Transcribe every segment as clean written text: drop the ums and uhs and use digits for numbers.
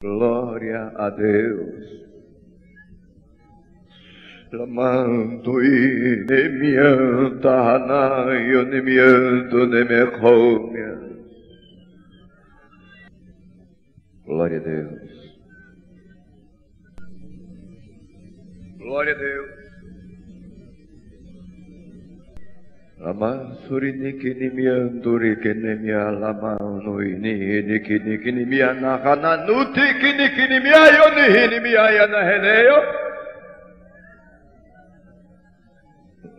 Glória a Deus. Lamando e nemianta hanaio nemianto nemechomia. Glória a Deus. Glória a Deus. Lamasuriki nimianduri kenemia lamano ini kinikimia nahana nuti kinikimia yoni nimia na reneo.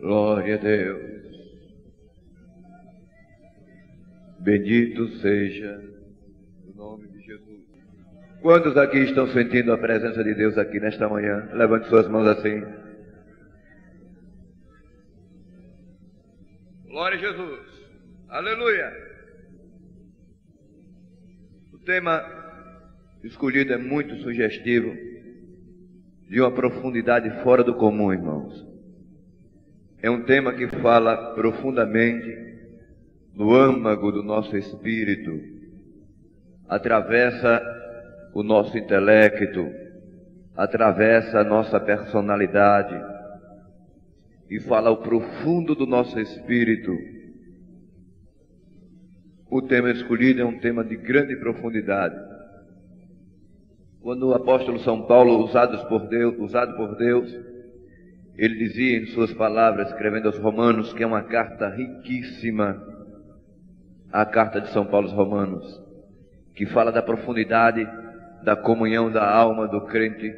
Glória a Deus. Bendito seja o nome de Jesus. Quantos aqui estão sentindo a presença de Deus aqui nesta manhã? Levante suas mãos assim. Glória a Jesus. Aleluia. O tema escolhido é muito sugestivo, de uma profundidade fora do comum, irmãos. É um tema que fala profundamente no âmago do nosso espírito, atravessa o nosso intelecto, atravessa a nossa personalidade e fala ao profundo do nosso espírito. O tema escolhido é um tema de grande profundidade. Quando o apóstolo São Paulo, usado por Deus, ele dizia em suas palavras, escrevendo aos Romanos, que é uma carta riquíssima, a carta de São Paulo aos Romanos, que fala da profundidade da comunhão da alma do crente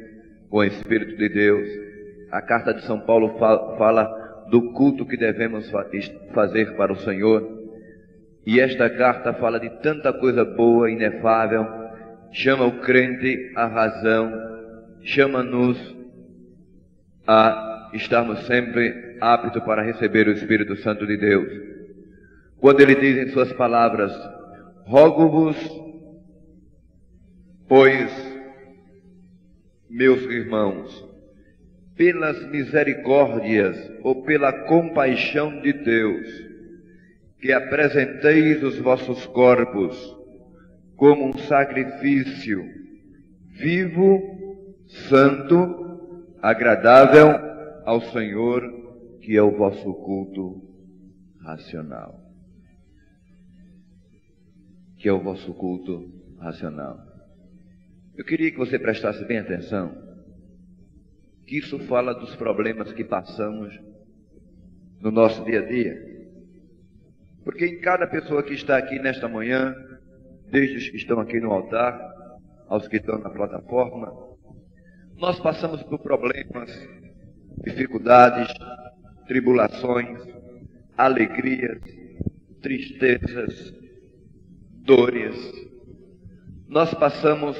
com o Espírito de Deus. A carta de São Paulo fala do culto que devemos fazer para o Senhor. E esta carta fala de tanta coisa boa, inefável, chama o crente à razão, chama-nos a estarmos sempre aptos para receber o Espírito Santo de Deus. Quando ele diz em suas palavras: rogo-vos, pois, meus irmãos, pelas misericórdias ou pela compaixão de Deus, que apresenteis os vossos corpos como um sacrifício vivo, santo, agradável ao Senhor, que é o vosso culto racional. Que é o vosso culto racional. Eu queria que você prestasse bem atenção, que isso fala dos problemas que passamos no nosso dia a dia. Porque em cada pessoa que está aqui nesta manhã, desde os que estão aqui no altar, aos que estão na plataforma, nós passamos por problemas, dificuldades, tribulações, alegrias, tristezas, dores. Nós passamos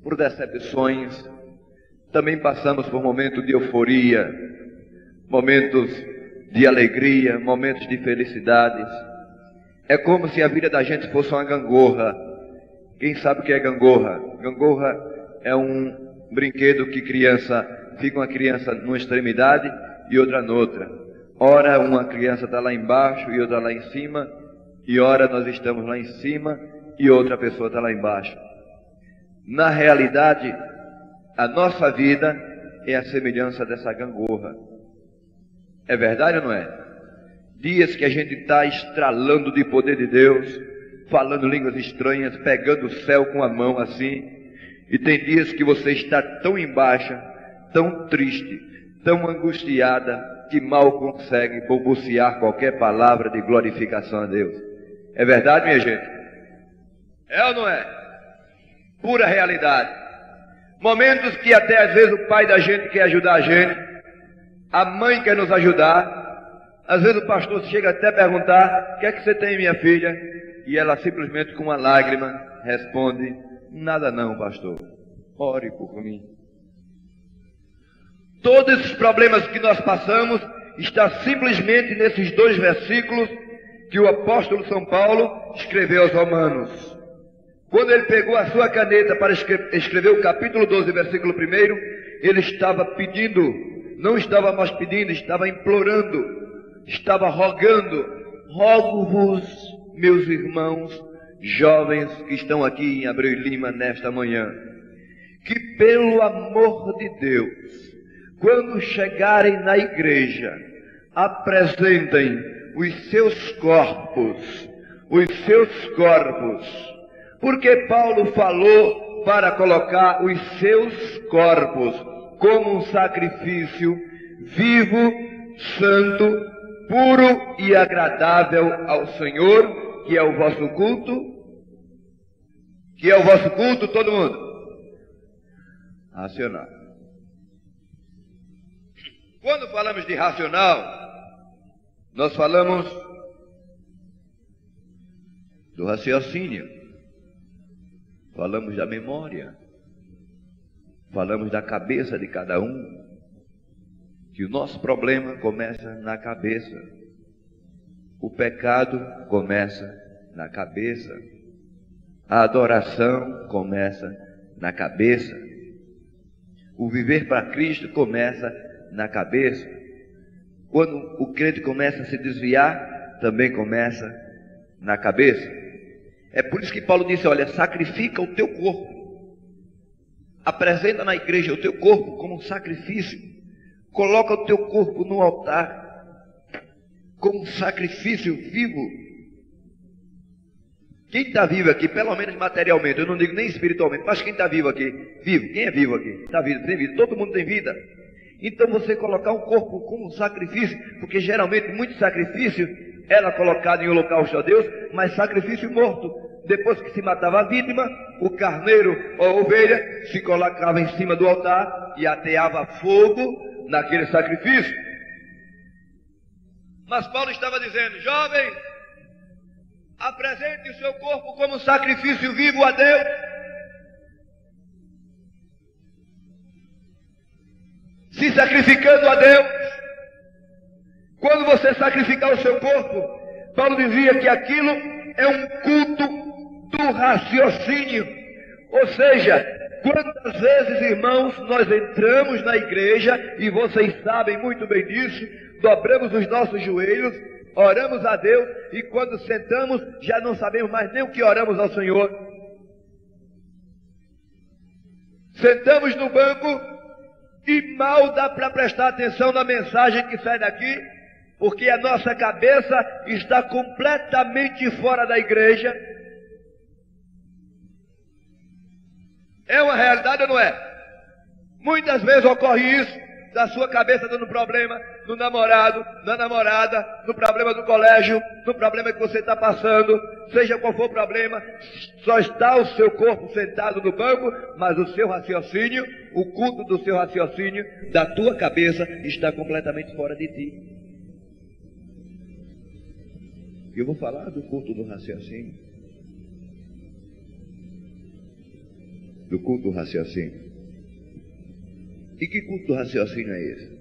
por decepções, também passamos por momentos de euforia, momentos de alegria, momentos de felicidades. É como se a vida da gente fosse uma gangorra. Quem sabe o que é gangorra? Gangorra é um brinquedo que fica uma criança numa extremidade e outra noutra. Ora uma criança está lá embaixo e outra lá em cima, e ora nós estamos lá em cima e outra pessoa está lá embaixo. Na realidade, a nossa vida é a semelhança dessa gangorra. É verdade ou não é? Dias que a gente está estralando de poder de Deus, falando línguas estranhas, pegando o céu com a mão assim. E tem dias que você está tão embaixo, tão triste, tão angustiada, que mal consegue balbuciar qualquer palavra de glorificação a Deus. É verdade, minha gente? É ou não é? Pura realidade. Momentos que até às vezes o pai da gente quer ajudar a gente, a mãe quer nos ajudar. Às vezes o pastor chega até a perguntar: o que é que você tem, minha filha? E ela simplesmente com uma lágrima responde: nada não, pastor, ore por mim. Todos esses problemas que nós passamos está simplesmente nesses dois versículos que o apóstolo São Paulo escreveu aos Romanos. Quando ele pegou a sua caneta para escrever o capítulo 12, versículo 1, ele estava pedindo, não estava mais pedindo, estava implorando, estava rogando: rogo-vos, meus irmãos jovens que estão aqui em Abreu e Lima nesta manhã, que, pelo amor de Deus, quando chegarem na igreja, apresentem os seus corpos, porque Paulo falou para colocar os seus corpos como um sacrifício vivo, santo, puro e agradável ao Senhor, que é o vosso culto. Que é o vosso culto, todo mundo? Racional. Quando falamos de racional, nós falamos do raciocínio, falamos da memória, falamos da cabeça de cada um, que o nosso problema começa na cabeça, o pecado começa na cabeça, a adoração começa na cabeça, o viver para Cristo começa na cabeça. Quando o crente começa a se desviar, também começa na cabeça. É por isso que Paulo disse, olha, sacrifica o teu corpo, apresenta na igreja o teu corpo como um sacrifício, coloca o teu corpo no altar como um sacrifício vivo. Quem está vivo aqui, pelo menos materialmente, eu não digo nem espiritualmente, mas quem está vivo aqui? Vivo. Quem é vivo aqui? Está vivo, tem vida. Todo mundo tem vida. Então você colocar um corpo como um sacrifício, porque geralmente muito sacrifício era colocado em holocausto a Deus, mas sacrifício morto. Depois que se matava a vítima, o carneiro ou a ovelha se colocava em cima do altar e ateava fogo naquele sacrifício. Mas Paulo estava dizendo, jovem, apresente o seu corpo como sacrifício vivo a Deus. Se sacrificando a Deus. Quando você sacrificar o seu corpo, Paulo dizia que aquilo é um culto do raciocínio. Ou seja, quantas vezes, irmãos, nós entramos na igreja, e vocês sabem muito bem disso, dobramos os nossos joelhos, oramos a Deus, e quando sentamos, já não sabemos mais nem o que oramos ao Senhor. Sentamos no banco, e mal dá para prestar atenção na mensagem que sai daqui, porque a nossa cabeça está completamente fora da igreja. É uma realidade ou não é? Muitas vezes ocorre isso, da sua cabeça dando problema no namorado, na namorada, no problema do colégio, no problema que você está passando, seja qual for o problema, só está o seu corpo sentado no banco, mas o seu raciocínio, o culto do seu raciocínio, da tua cabeça, está completamente fora de ti. Eu vou falar do culto do raciocínio. Do culto do raciocínio. E que culto do raciocínio é esse?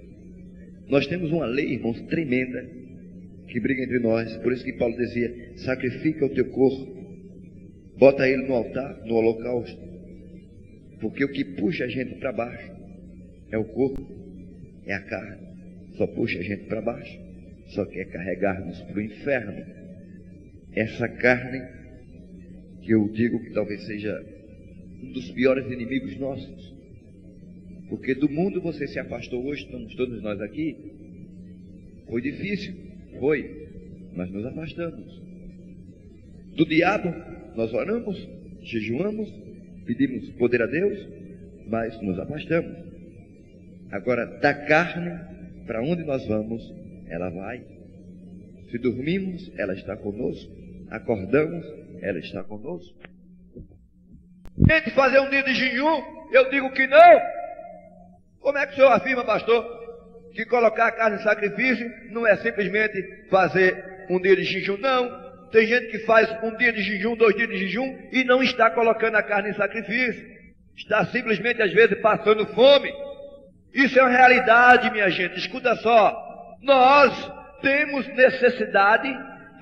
Nós temos uma lei, irmãos, tremenda, que briga entre nós. Por isso que Paulo dizia, sacrifica o teu corpo, bota ele no altar, no holocausto. Porque o que puxa a gente para baixo é o corpo, é a carne. Só puxa a gente para baixo, só quer carregar-nos para o inferno. Essa carne, que eu digo que talvez seja um dos piores inimigos nossos. Porque do mundo você se afastou hoje, estamos todos nós aqui. Foi difícil, foi, mas nos afastamos. Do diabo, nós oramos, jejuamos, pedimos poder a Deus, mas nos afastamos. Agora, da carne, para onde nós vamos, ela vai. Se dormimos, ela está conosco. Acordamos, ela está conosco. Tente fazer um dia de jejum, eu digo que não. Como é que o senhor afirma, pastor, que colocar a carne em sacrifício não é simplesmente fazer um dia de jejum? Não. Tem gente que faz um dia de jejum, 2 dias de jejum e não está colocando a carne em sacrifício. Está simplesmente, às vezes, passando fome. Isso é uma realidade, minha gente. Escuta só. Nós temos necessidade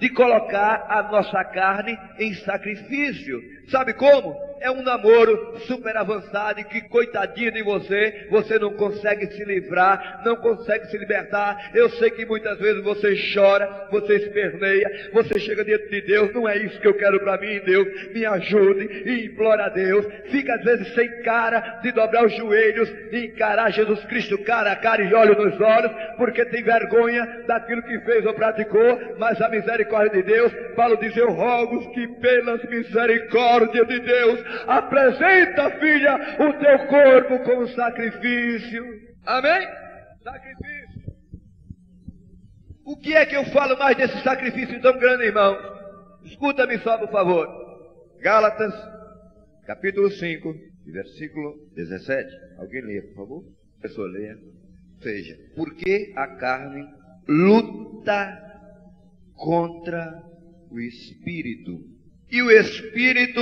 de colocar a nossa carne em sacrifício. Sabe como? é um namoro super avançado e que, coitadinho de você, você não consegue se livrar, não consegue se libertar. Eu sei que muitas vezes você chora, você esperneia, você chega diante de Deus, não é isso que eu quero para mim, Deus, me ajude, e implora a Deus. Fica às vezes sem cara de dobrar os joelhos e encarar Jesus Cristo cara a cara e olho nos olhos, porque tem vergonha daquilo que fez ou praticou. Mas a misericórdia de Deus, Paulo diz: eu rogo que pelas misericórdias de Deus apresenta, filha, o teu corpo como sacrifício. Amém? Sacrifício. O que é que eu falo mais desse sacrifício tão grande, irmão? Escuta-me só, por favor. Gálatas, capítulo 5, versículo 17. Alguém leia, por favor? A pessoa leia. Seja, porque a carne luta contra o Espírito, e o Espírito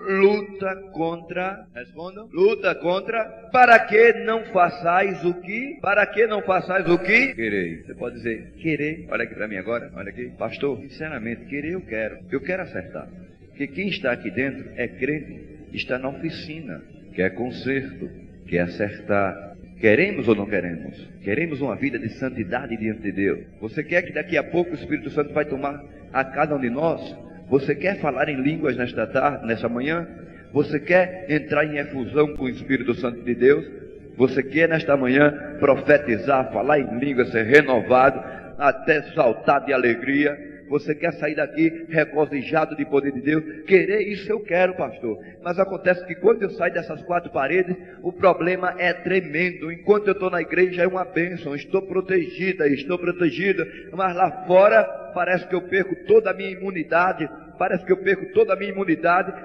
luta contra, respondam, luta contra, para que não façais o que? Para que não façais o que? Querer. Você pode dizer, querer. Olha aqui para mim agora, olha aqui. Pastor, sinceramente, querer eu quero acertar. Porque quem está aqui dentro é crente, está na oficina, quer conserto, quer acertar. Queremos ou não queremos? Queremos uma vida de santidade diante de Deus. Você quer que daqui a pouco o Espírito Santo vai tomar a cada um de nós? Você quer falar em línguas nesta tarde, nesta manhã? Você quer entrar em efusão com o Espírito Santo de Deus? Você quer nesta manhã profetizar, falar em línguas, ser renovado, até saltar de alegria? Você quer sair daqui regozijado de poder de Deus? Querer isso eu quero, pastor. Mas acontece que quando eu saio dessas quatro paredes, o problema é tremendo. Enquanto eu estou na igreja é uma bênção, estou protegida, mas lá fora parece que eu perco toda a minha imunidade.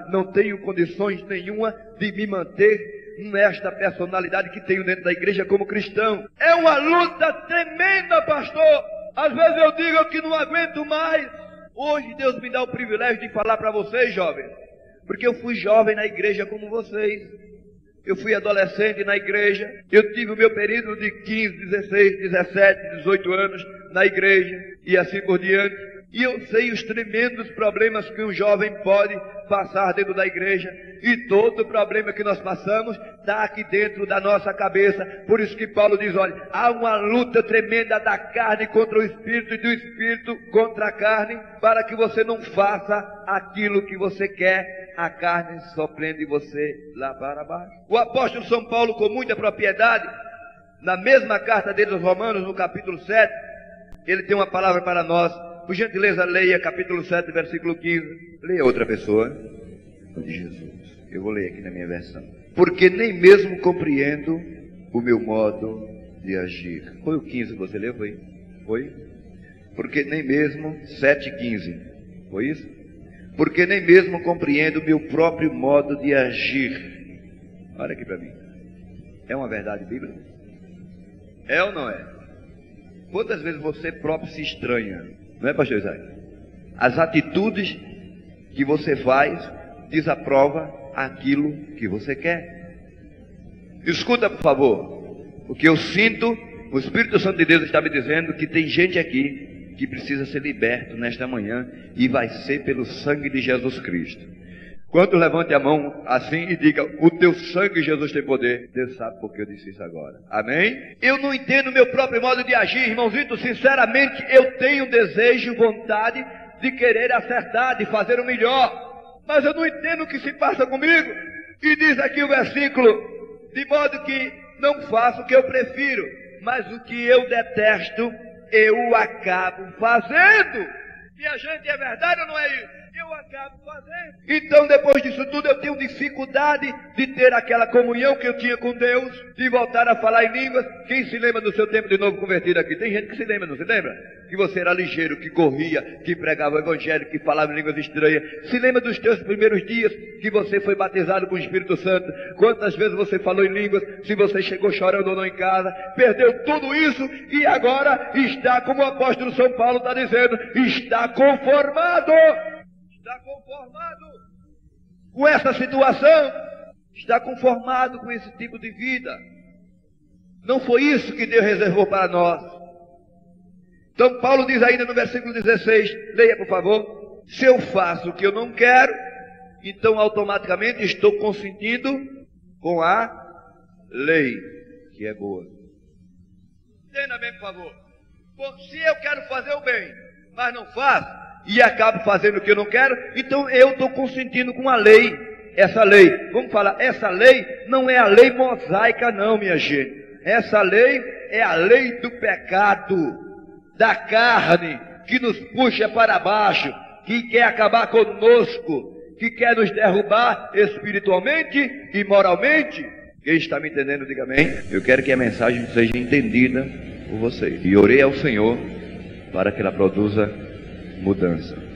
Não tenho condições nenhuma de me manter nesta personalidade que tenho dentro da igreja como cristão. É uma luta tremenda, pastor. Às vezes eu digo que não aguento mais. Hoje Deus me dá o privilégio de falar para vocês, jovens, porque eu fui jovem na igreja como vocês. Eu fui adolescente na igreja. Eu tive o meu período de 15, 16, 17, 18 anos na igreja e assim por diante. E eu sei os tremendos problemas que um jovem pode passar dentro da igreja. E todo problema que nós passamos está aqui dentro da nossa cabeça. Por isso que Paulo diz, olha, há uma luta tremenda da carne contra o Espírito e do Espírito contra a carne, para que você não faça aquilo que você quer. A carne só prende você lá para baixo. O apóstolo São Paulo, com muita propriedade, na mesma carta dele aos Romanos, no capítulo 7, ele tem uma palavra para nós. Por gentileza, leia capítulo 7, versículo 15. Leia outra pessoa. De Jesus. Eu vou ler aqui na minha versão. Porque nem mesmo compreendo o meu modo de agir. Foi o 15 que você leu, foi? Porque nem mesmo, 7:15. Foi isso? Porque nem mesmo compreendo o meu próprio modo de agir. Olha aqui para mim. É uma verdade bíblica? É ou não é? Quantas vezes você próprio se estranha? Não é, pastor Isaac? As atitudes que você faz desaprova aquilo que você quer. Escuta, por favor. O que eu sinto, o Espírito Santo de Deus está me dizendo que tem gente aqui que precisa ser liberto nesta manhã, e vai ser pelo sangue de Jesus Cristo. Quando levante a mão assim e diga, o teu sangue, Jesus, tem poder. Deus sabe por que eu disse isso agora. Amém? Eu não entendo o meu próprio modo de agir, irmãozito. Sinceramente, eu tenho desejo, vontade de querer acertar, de fazer o melhor. Mas eu não entendo o que se passa comigo. E diz aqui o versículo, de modo que não faço o que eu prefiro, mas o que eu detesto, eu acabo fazendo. Minha gente, é verdade ou não é isso? Eu acabo fazendo. Então, depois disso tudo, eu tenho dificuldade de ter aquela comunhão que eu tinha com Deus, de voltar a falar em línguas. Quem se lembra do seu tempo de novo convertido aqui? Tem gente que se lembra, não se lembra? Que você era ligeiro, que corria, que pregava o evangelho, que falava em línguas estranhas. Se lembra dos teus primeiros dias que você foi batizado com o Espírito Santo? Quantas vezes você falou em línguas? Se você chegou chorando ou não em casa? Perdeu tudo isso e agora está, como o apóstolo São Paulo está dizendo, está conformado. Está conformado com essa situação, está conformado com esse tipo de vida. Não foi isso que Deus reservou para nós. Então Paulo diz ainda no versículo 16, leia por favor, se eu faço o que eu não quero, então automaticamente estou consentindo com a lei, que é boa. Entenda bem, por favor. Bom, se eu quero fazer o bem, mas não faço, e acabo fazendo o que eu não quero, então eu estou consentindo com a lei. Essa lei, vamos falar, essa lei não é a lei mosaica não, minha gente. Essa lei é a lei do pecado, da carne, que nos puxa para baixo, que quer acabar conosco, que quer nos derrubar espiritualmente e moralmente. Quem está me entendendo, diga amém. Eu quero que a mensagem seja entendida por vocês. E orei ao Senhor para que ela produza mudança.